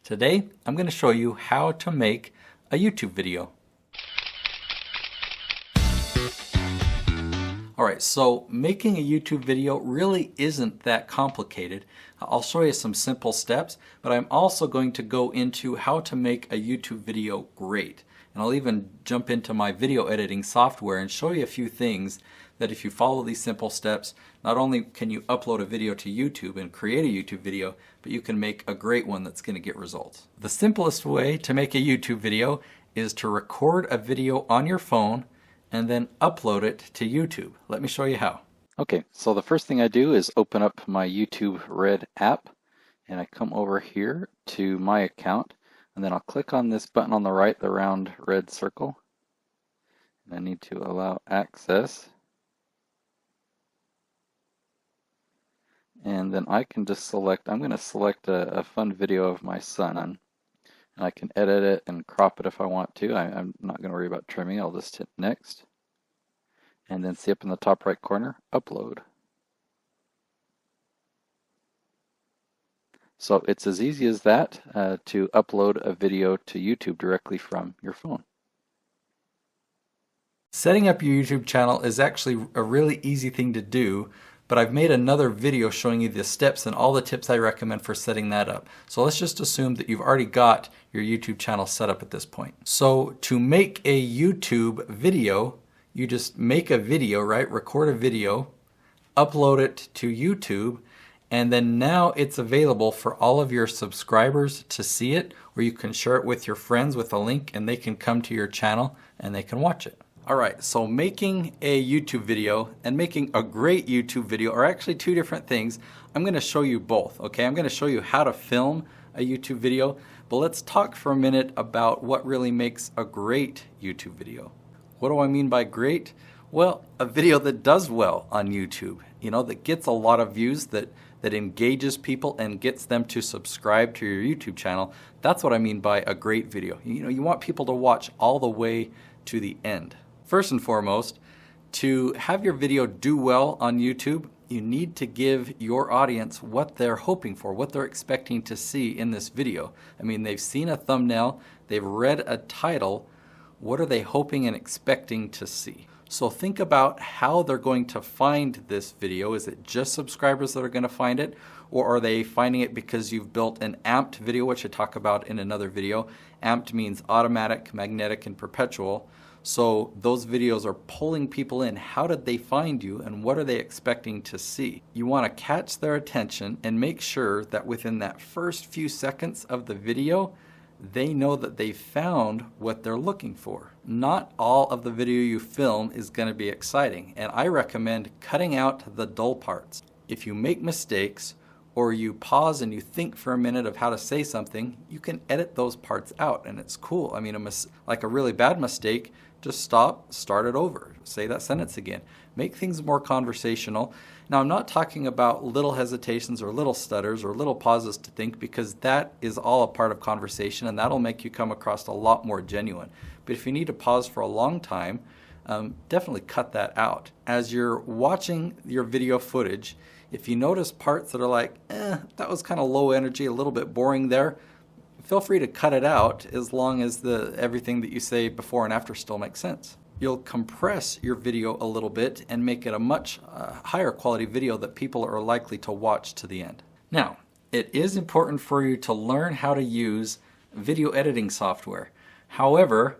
Today, I'm going to show you how to make a YouTube video. Alright, so making a YouTube video really isn't that complicated. I'll show you some simple steps, but I'm also going to go into how to make a YouTube video great. And I'll even jump into my video editing software and show you a few things that if you follow these simple steps, not only can you upload a video to YouTube and create a YouTube video, but you can make a great one that's going to get results. The simplest way to make a YouTube video is to record a video on your phone and then upload it to YouTube. Let me show you how. Okay, so the first thing I do is open up my YouTube Red app, and I come over here to my account, and then I'll click on this button on the right, the round red circle. And I need to allow access. And then I can just select, I'm going to select a fun video of my son. And I can edit it and crop it if I want to. I'm not going to worry about trimming. I'll just hit next. And then see up in the top right corner, upload. So it's as easy as that to upload a video to YouTube directly from your phone. Setting up your YouTube channel is actually a really easy thing to do, but I've made another video showing you the steps and all the tips I recommend for setting that up. So let's just assume that you've already got your YouTube channel set up at this point. So to make a YouTube video, you just make a video, right? Record a video, upload it to YouTube, and then now it's available for all of your subscribers to see it, or you can share it with your friends with a link and they can come to your channel and they can watch it. Alright, so making a YouTube video and making a great YouTube video are actually two different things. I'm going to show you both, okay? I'm going to show you how to film a YouTube video, but let's talk for a minute about what really makes a great YouTube video. What do I mean by great? Well, a video that does well on YouTube, you know, that gets a lot of views, that engages people and gets them to subscribe to your YouTube channel. That's what I mean by a great video. You know, you want people to watch all the way to the end. First and foremost, to have your video do well on YouTube, you need to give your audience what they're hoping for, what they're expecting to see in this video. I mean, they've seen a thumbnail, they've read a title. What are they hoping and expecting to see? So think about how they're going to find this video. Is it just subscribers that are going to find it? Or are they finding it because you've built an amped video, which I talk about in another video? Amped means automatic, magnetic, and perpetual. So those videos are pulling people in. How did they find you and what are they expecting to see? You want to catch their attention and make sure that within that first few seconds of the video, they know that they found what they're looking for. Not all of the video you film is going to be exciting, and I recommend cutting out the dull parts. If you make mistakes or you pause and you think for a minute of how to say something, you can edit those parts out and it's cool. I mean, like a really bad mistake, just stop, start it over, say that sentence again. Make things more conversational. Now, I'm not talking about little hesitations or little stutters or little pauses to think, because that is all a part of conversation and that'll make you come across a lot more genuine. But if you need to pause for a long time, definitely cut that out. As you're watching your video footage, if you notice parts that are like, that was kind of low energy, a little bit boring there, feel free to cut it out as long as everything that you say before and after still makes sense. You'll compress your video a little bit and make it a much higher quality video that people are likely to watch to the end. Now, it is important for you to learn how to use video editing software. However,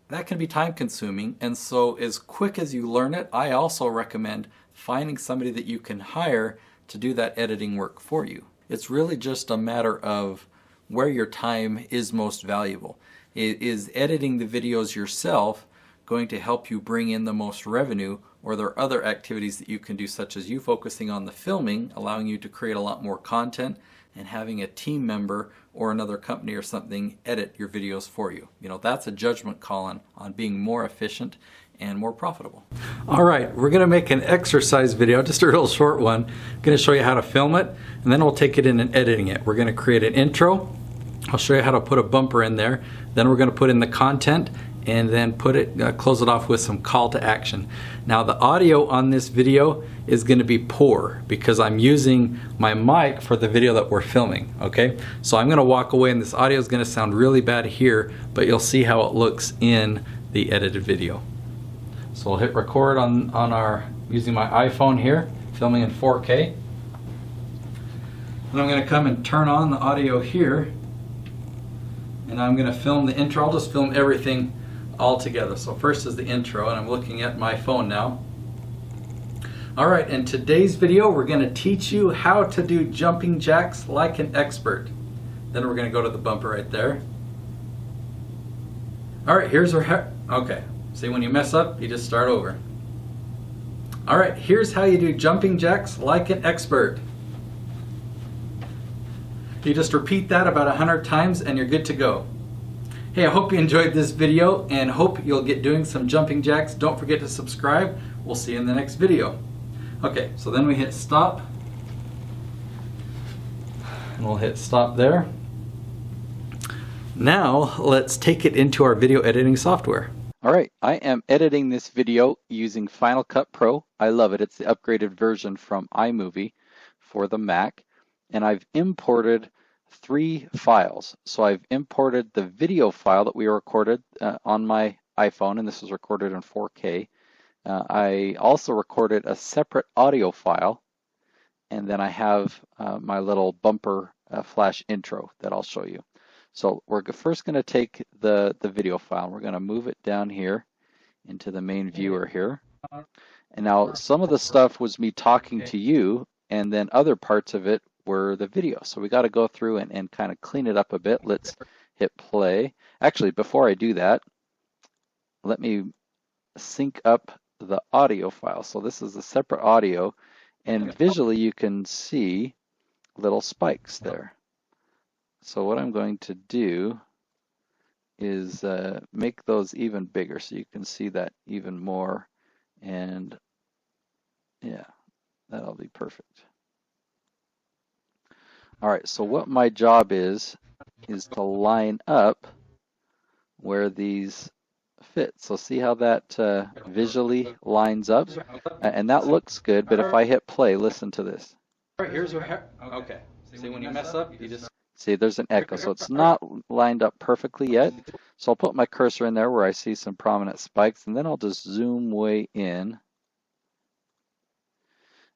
that can be time consuming, and so as quick as you learn it, I also recommend finding somebody that you can hire to do that editing work for you. It's really just a matter of where your time is most valuable. Is editing the videos yourself going to help you bring in the most revenue, or there are other activities that you can do, such as you focusing on the filming, allowing you to create a lot more content, and having a team member or another company or something edit your videos for you. You know, that's a judgment call on being more efficient and more profitable. All right, we're going to make an exercise video, just a real short one. I'm going to show you how to film it, and then we'll take it in and editing it. We're going to create an intro. I'll show you how to put a bumper in there. Then we're going to put in the content, and then close it off with some call to action. Now the audio on this video is going to be poor because I'm using my mic for the video that we're filming, okay? So I'm going to walk away and this audio is going to sound really bad here, but you'll see how it looks in the edited video. So I'll hit record using my iPhone here, filming in 4K. And I'm going to come and turn on the audio here, and I'm going to film the intro. I'll just film everything all together. So first is the intro, and I'm looking at my phone now. Alright, in today's video we're going to teach you how to do jumping jacks like an expert. Then we're going to go to the bumper right there. Alright, here's our okay. See, when you mess up, you just start over. Alright, here's how you do jumping jacks like an expert. You just repeat that about 100 times and you're good to go. Hey, I hope you enjoyed this video and hope you'll get doing some jumping jacks. Don't forget to subscribe. We'll see you in the next video. Okay, so then we hit stop. And we'll hit stop there. Now, let's take it into our video editing software. Alright, I am editing this video using Final Cut Pro. I love it. It's the upgraded version from iMovie for the Mac. And I've imported 3 files. So I've imported the video file that we recorded on my iPhone, and this was recorded in 4K. I also recorded a separate audio file, and then I have my little bumper flash intro that I'll show you. So we're first going to take the video file. We're going to move it down here into the main viewer here. And now some of the stuff was me talking to you, and then other parts of it were the video. So we got to go through and kind of clean it up a bit. Let's hit play. Actually, before I do that, let me sync up the audio file. So this is a separate audio, and visually you can see little spikes there. So what I'm going to do is make those even bigger so you can see that even more, and yeah, that'll be perfect. All right, so what my job is to line up where these fit. So see how that visually lines up? And that looks good, but if I hit play, listen to this. All right, here's okay. See, when you mess up, you just... See, there's an echo, so it's not lined up perfectly yet. So I'll put my cursor in there where I see some prominent spikes, and then I'll just zoom way in.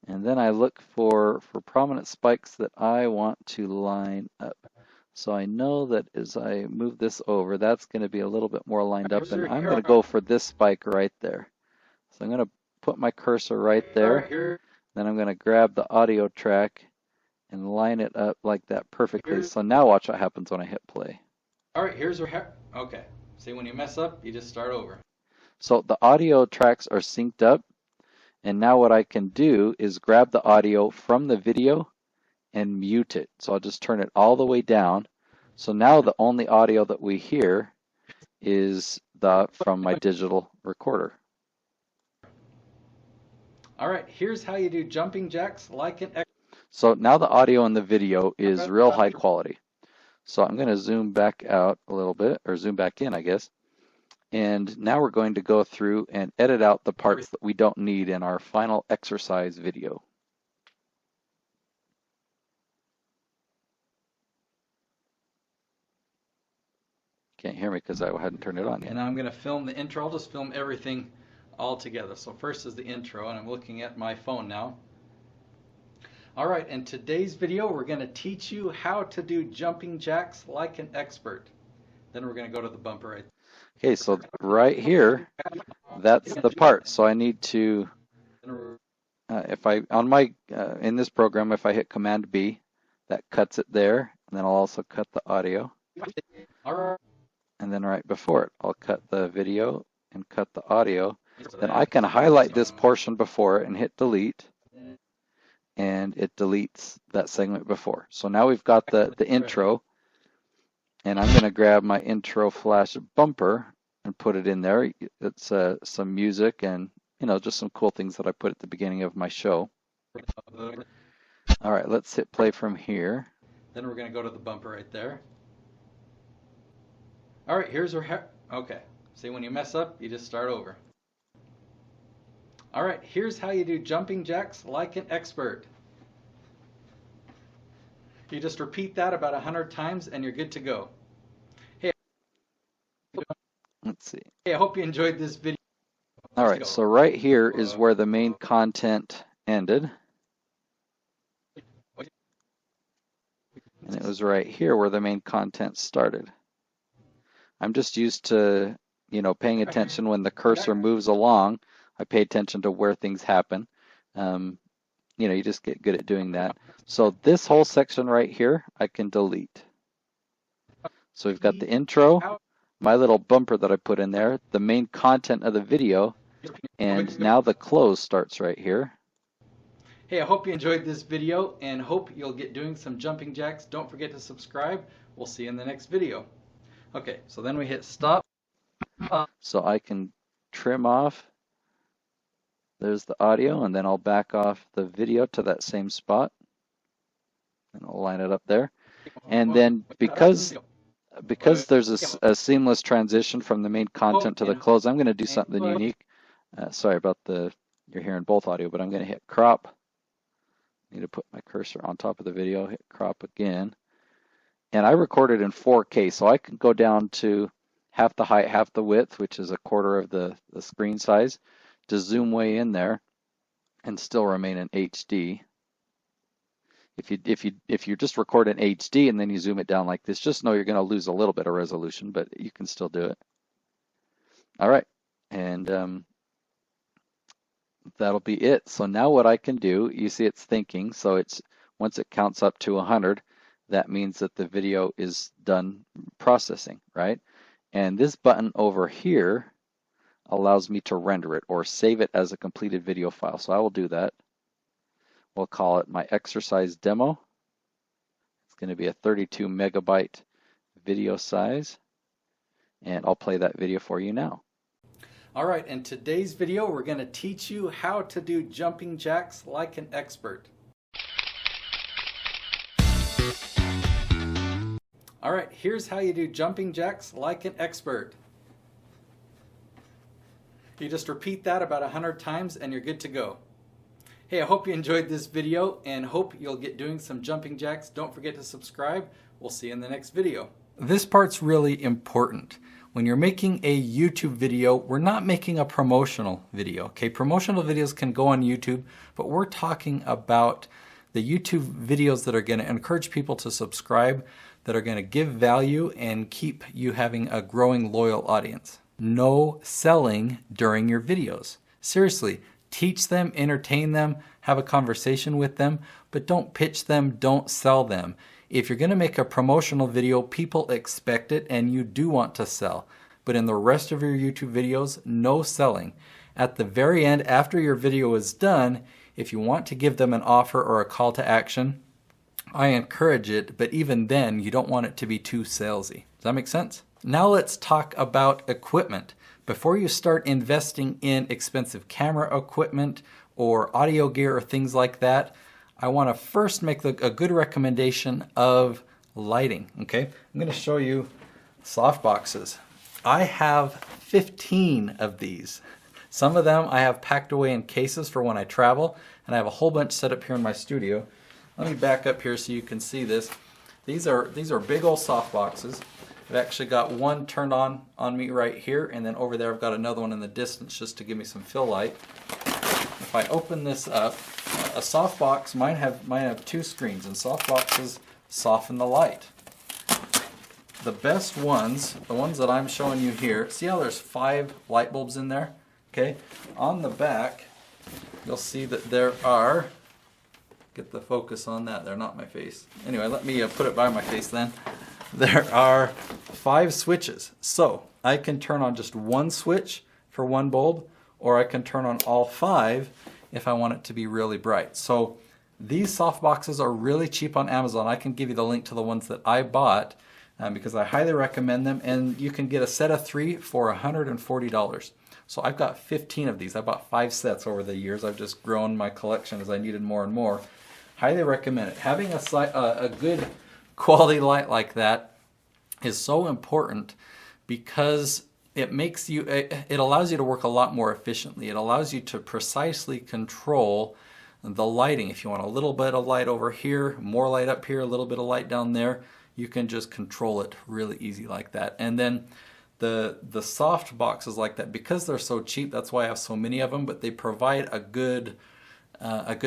And then I look for prominent spikes that I want to line up. So I know that as I move this over, that's going to be a little bit more lined up, and I'm going to go for this spike right there. So I'm going to put my cursor right there. Then I'm going to grab the audio track and line it up like that perfectly. So now watch what happens when I hit play. All right, here's where, okay. See, when you mess up, you just start over. So the audio tracks are synced up. And now what I can do is grab the audio from the video and mute it. So I'll just turn it all the way down. So now the only audio that we hear is from my digital recorder. All right, here's how you do jumping jacks like an expert. So now the audio in the video is real high quality. So I'm going to zoom back out a little bit, or zoom back in, I guess. And now we're going to go through and edit out the parts that we don't need in our final exercise video. Can't hear me because I hadn't turned it on yet. And I'm going to film the intro. I'll just film everything all together. So first is the intro, and I'm looking at my phone now. All right, in today's video, we're going to teach you how to do jumping jacks like an expert. Then we're going to go to the bumper right there. Okay, so right here, that's the part. So I need to, in this program, if I hit Command B, that cuts it there, and then I'll also cut the audio. And then right before it, I'll cut the video and cut the audio. Then I can highlight this portion before it and hit delete, and it deletes that segment before. So now we've got the intro. And I'm going to grab my intro flash bumper and put it in there. It's some music and, just some cool things that I put at the beginning of my show. All right, let's hit play from here. Then we're going to go to the bumper right there. All right, here's where, okay. See, when you mess up, you just start over. All right, here's how you do jumping jacks like an expert. You just repeat that about 100 times and you're good to go. Hey, Let's see. I hope you enjoyed this video. All right, so right here is where the main content ended. And it was right here where the main content started. I'm just used to, paying attention when the cursor moves along. I pay attention to where things happen. You just get good at doing that. So this whole section right here, I can delete. So we've got the intro, my little bumper that I put in there, the main content of the video, and now the close starts right here. Hey, I hope you enjoyed this video and hope you'll get doing some jumping jacks. Don't forget to subscribe. We'll see you in the next video. Okay, so then we hit stop. So I can trim off. There's the audio, and then I'll back off the video to that same spot. And I'll line it up there. And then because there's a seamless transition from the main content to the close, I'm going to do something unique. Sorry about you're hearing both audio, but I'm going to hit crop. I need to put my cursor on top of the video, hit crop again. And I recorded in 4K, so I can go down to half the height, half the width, which is a quarter of the screen size, to zoom way in there and still remain in HD. If you just record in HD and then you zoom it down like this, just know you're going to lose a little bit of resolution, but you can still do it. All right, and that'll be it. So now what I can do, you see it's thinking, so it's once it counts up to 100, that means that the video is done processing, right? And this button over here allows me to render it or save it as a completed video file. So I will do that. We'll call it my exercise demo. It's going to be a 32 megabyte video size, and I'll play that video for you now. All right, in today's video, we're going to teach you how to do jumping jacks like an expert. All right, here's how you do jumping jacks like an expert. You just repeat that about 100 times and you're good to go. Hey, I hope you enjoyed this video and hope you'll get doing some jumping jacks. Don't forget to subscribe. We'll see you in the next video. This part's really important. When you're making a YouTube video, we're not making a promotional video. Okay, promotional videos can go on YouTube, but we're talking about the YouTube videos that are going to encourage people to subscribe, that are going to give value and keep you having a growing loyal audience. No selling during your videos. Seriously, teach them, entertain them, have a conversation with them, but don't pitch them, don't sell them. If you're going to make a promotional video, people expect it and you do want to sell. But in the rest of your YouTube videos, no selling. At the very end, after your video is done, if you want to give them an offer or a call to action, I encourage it, but even then, you don't want it to be too salesy. Does that make sense? Now let's talk about equipment. Before you start investing in expensive camera equipment or audio gear or things like that, I want to first make a good recommendation of lighting. Okay, I'm going to show you softboxes. I have 15 of these. Some of them I have packed away in cases for when I travel, and I have a whole bunch set up here in my studio. Let me back up here so you can see this. These are big old softboxes. I've actually got one turned on me right here, and then over there I've got another one in the distance just to give me some fill light. If I open this up, a softbox, mine have two screens, and softboxes soften the light. The best ones, the ones that I'm showing you here, see how there's 5 light bulbs in there? Okay, on the back, you'll see that there are, get the focus on that, they're not my face. Anyway, let me put it by my face then. There are 5 switches. So I can turn on just one switch for one bulb, or I can turn on all 5 if I want it to be really bright. So these softboxes are really cheap on Amazon. I can give you the link to the ones that I bought because I highly recommend them, and you can get a set of 3 for $140. So I've got 15 of these. I bought 5 sets over the years. I've just grown my collection as I needed more and more. Highly recommend it. Having a good quality light like that is so important because it makes you, it allows you to work a lot more efficiently. It allows you to precisely control the lighting. If you want a little bit of light over here, more light up here, a little bit of light down there, you can just control it really easy like that. And then the soft boxes like that, because they're so cheap, that's why I have so many of them, but they provide a good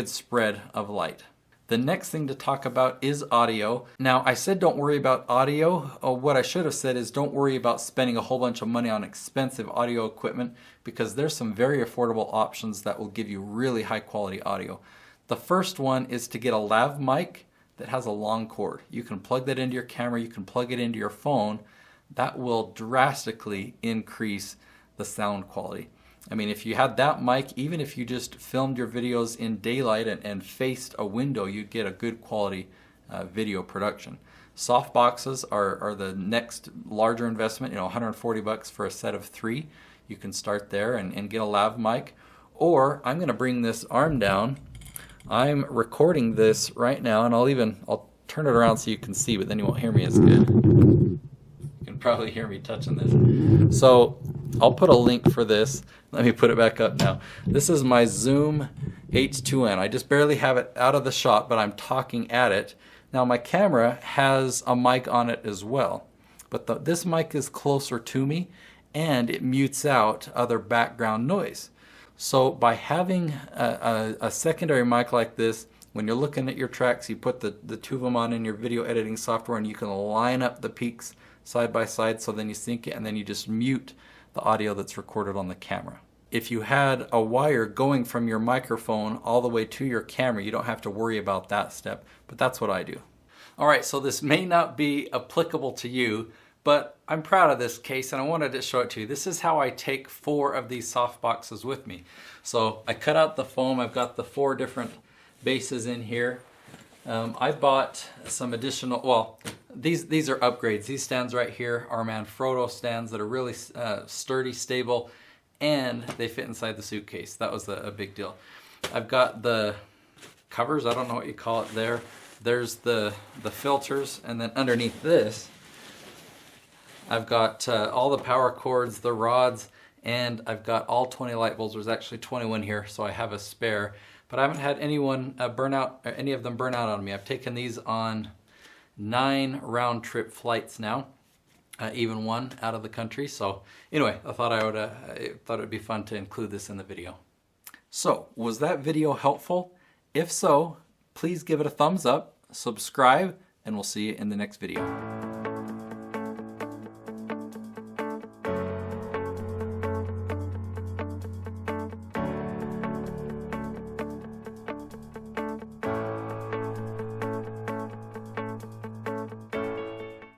spread of light. The next thing to talk about is audio. Now, I said don't worry about audio. What I should have said is don't worry about spending a whole bunch of money on expensive audio equipment, because there's some very affordable options that will give you really high quality audio. The first one is to get a lav mic that has a long cord. You can plug that into your camera, you can plug it into your phone. That will drastically increase the sound quality. I mean, if you had that mic, even if you just filmed your videos in daylight and faced a window, you'd get a good quality video production. Soft boxes are the next larger investment, 140 bucks for a set of 3. You can start there and get a lav mic. Or I'm gonna bring this arm down. I'm recording this right now, and I'll turn it around so you can see, but then you won't hear me as good. You can probably hear me touching this. So I'll put a link for this. Let me put it back up now. This is my Zoom H2n. I just barely have it out of the shot, but I'm talking at it. Now my camera has a mic on it as well, but this mic is closer to me and it mutes out other background noise. So by having a secondary mic like this, when you're looking at your tracks, you put the two of them on in your video editing software and you can line up the peaks side by side, so then you sync it and then you just mute the audio that's recorded on the camera. If you had a wire going from your microphone all the way to your camera, you don't have to worry about that step, but that's what I do. All right, so this may not be applicable to you, but I'm proud of this case and I wanted to show it to you. This is how I take 4 of these soft boxes with me. So I cut out the foam. I've got the 4 different bases in here. I bought some additional, well, these are upgrades. These stands right here are Manfrotto stands that are really sturdy, stable, and they fit inside the suitcase. That was a big deal. I've got the covers, I don't know what you call it there. There's the filters, and then underneath this, I've got all the power cords, the rods, and I've got all 20 light bulbs. There's actually 21 here, so I have a spare. But I haven't had anyone any of them burn out on me. I've taken these on 9 round-trip flights now, even one out of the country. So anyway, I thought it would be fun to include this in the video. So was that video helpful? If so, please give it a thumbs up, subscribe, and we'll see you in the next video.